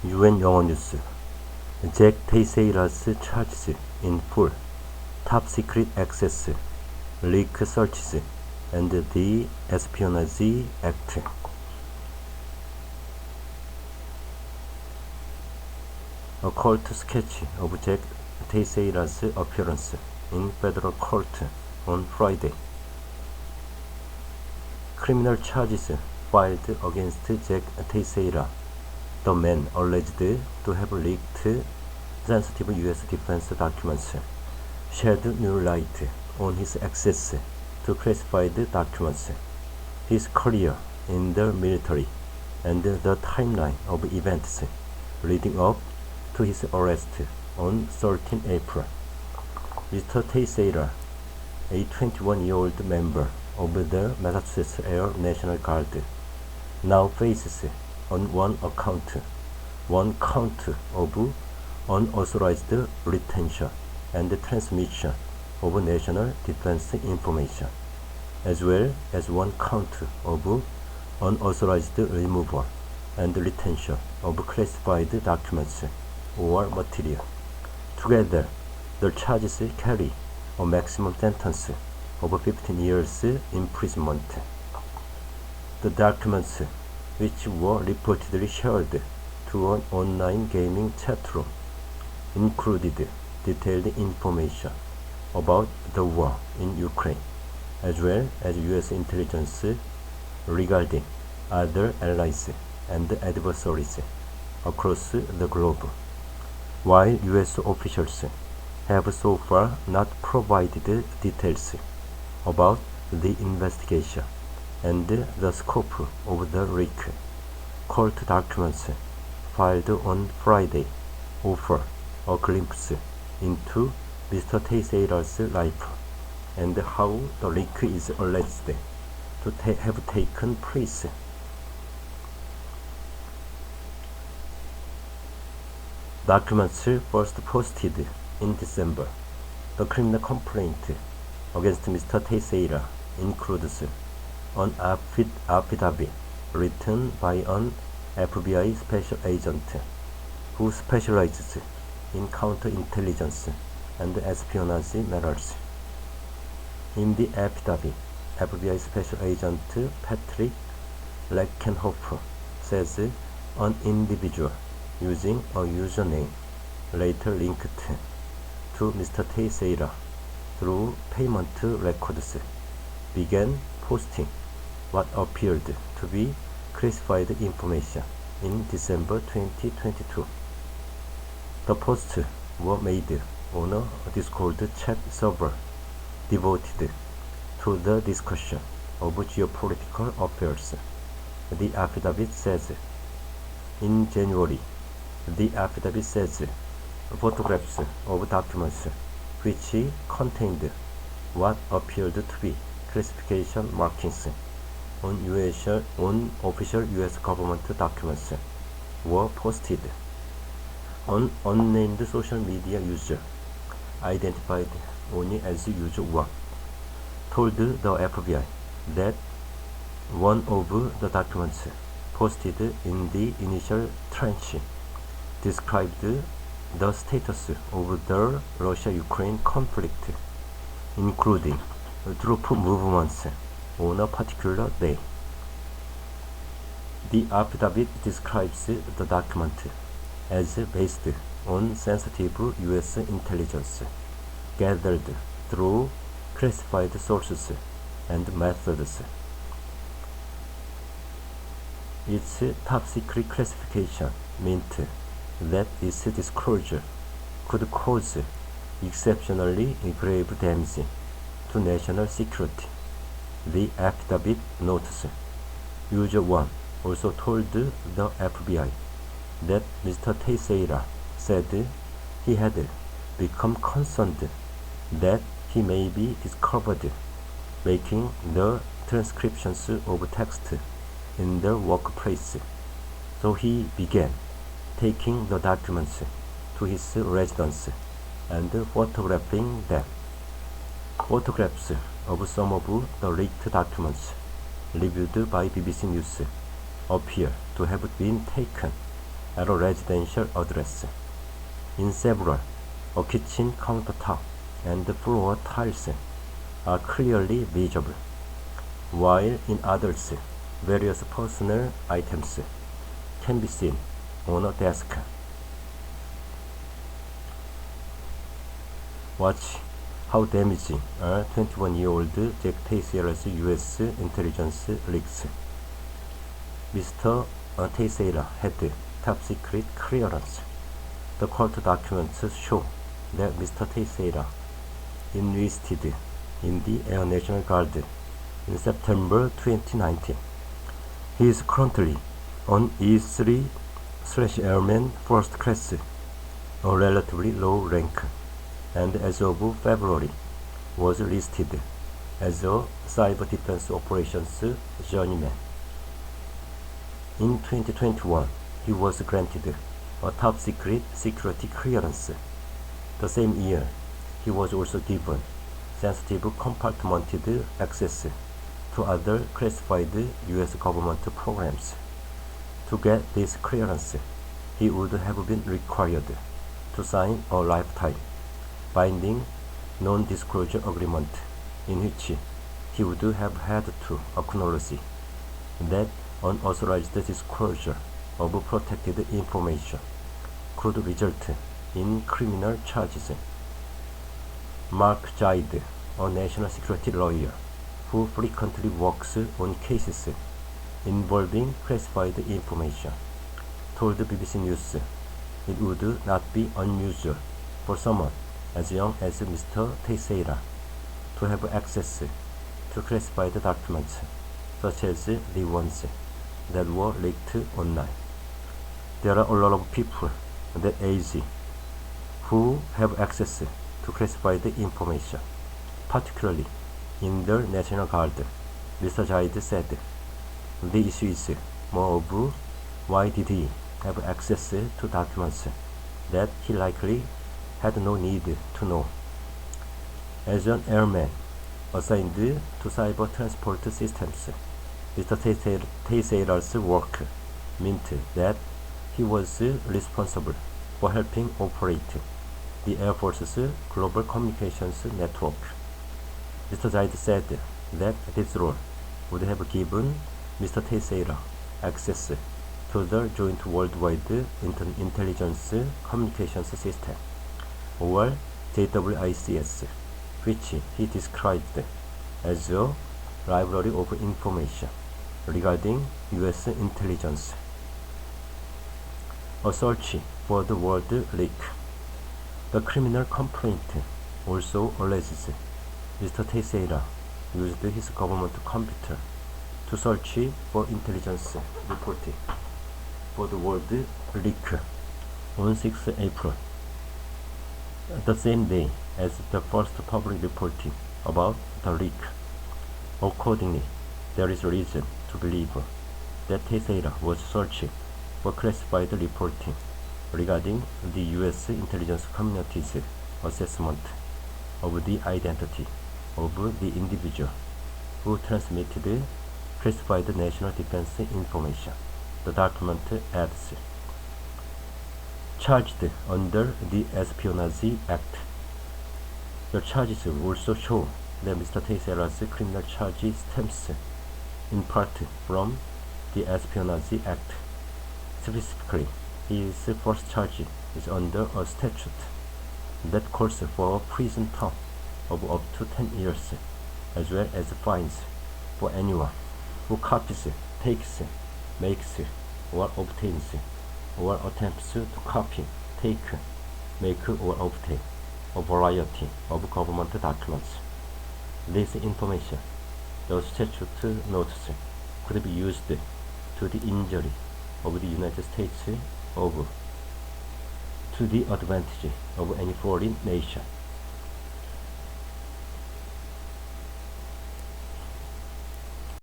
UN 영어뉴스. 잭 테이세이라스 charges in full, top secret access, leak searches, and the Espionage Act. A court sketch of Jack Teixeira's appearance in federal court on Friday. Criminal charges filed against Jack Teixeira, the man alleged to have leaked sensitive U.S. defense documents, shed new light on his access to classified documents, his career in the military, and the timeline of events leading up to his arrest on 13 April. Mr. Teixeira, a 21-year-old member of the Massachusetts Air National Guard, now faces on one count of unauthorized retention and transmission of national defense information, as well as one count of unauthorized removal and retention of classified documents or material. Together, the charges carry a maximum sentence of 15 years imprisonment. The documents, which were reportedly shared to an online gaming chatroom, included detailed information about the war in Ukraine, as well as U.S. intelligence regarding other allies and adversaries across the globe. While U.S. officials have so far not provided details about the investigation and the scope of the leak, court documents filed on Friday offer a glimpse into Mr. Teixeira's life and how the leak is alleged to have taken place. Documents first posted in December. The criminal complaint against Mr. Teixeira includes an affidavit written by an FBI special agent who specializes in counterintelligence and espionage matters. In the affidavit, FBI Special Agent Patrick Leckenhofer says an individual using a username later linked to Mr. Teixeira through payment records began posting what appeared to be classified information in December 2022. The posts were made on a Discord chat server devoted to the discussion of geopolitical affairs, the affidavit says. In January, the affidavit says photographs of documents which contained what appeared to be classification markings on official U.S. government documents were posted. An unnamed social media user, identified only as User 1, told the FBI that one of the documents posted in the initial tranche described the status of the Russia-Ukraine conflict, including troop movements on a particular day. The affidavit describes the document as based on sensitive U.S. intelligence gathered through classified sources and methods. Its top-secret classification meant that its disclosure could cause exceptionally grave damage to national security, the affidavit notes. User 1 also told the FBI that Mr. Teixeira said he had become concerned that he may be discovered making the transcriptions of text in the workplace, so he began taking the documents to his residence and photographing them. Photographs of some of the leaked documents reviewed by BBC News appear to have been taken at a residential address. In several, a kitchen countertop and floor tiles are clearly visible, while in others, various personal items can be seen on a desk. Watch how damaging are 21-year-old Jack Teixeira's U.S. intelligence leaks. Mr. Teixeira had top-secret clearance. The court documents show that Mr. Teixeira enlisted in the Air National Guard in September 2019. He is currently on E3/Airman First Class, a relatively low rank, and as of February was listed as a Cyber Defense Operations Journeyman. In 2021, he was granted a top-secret security clearance. The same year, he was also given sensitive compartmented access to other classified U.S. government programs. To get this clearance, he would have been required to sign a lifetime binding non-disclosure agreement in which he would have had to acknowledge that unauthorized disclosure of protected information could result in criminal charges. Mark Zaid, a national security lawyer who frequently works on cases involving classified information, told BBC News it would not be unusual for someone as young as Mr. Teixeira to have access to classified documents such as the ones that were leaked online. There are a lot of people that age who have access to classified information, particularly in the National Guard, Mr. Zaid said. The issue is more of why did he have access to documents that he likely had no need to know. As an airman assigned to cyber transport systems, Mr. Teixeira's work meant that he was responsible for helping operate the Air Force's global communications network. Mr. Zaid said that this role would have given Mr. Teixeira access to the Joint Worldwide Intelligence Communications System, or JWICS, which he described as a library of information regarding U.S. intelligence. A search for the word leak. The criminal complaint also alleges Mr. Teixeira used his government computer to search for intelligence reporting for the word leak on 6 April, the same day as the first public reporting about the leak. Accordingly, there is reason to believe that Teixeira was searching for classified reporting regarding the U.S. intelligence community's assessment of the identity of the individual who transmitted classified national defense information, the document adds. Charged under the Espionage Act. The charges also show that Mr. Teixeira's criminal charge stems in part from the Espionage Act. Specifically, his first charge is under a statute that calls for a prison term of up to 10 years, as well as fines for anyone who copies, takes, makes, or obtains, or attempts to copy, take, make, or obtain a variety of government documents. This information, the statute notes, could be used to the injury of the United States or to the advantage of any foreign nation.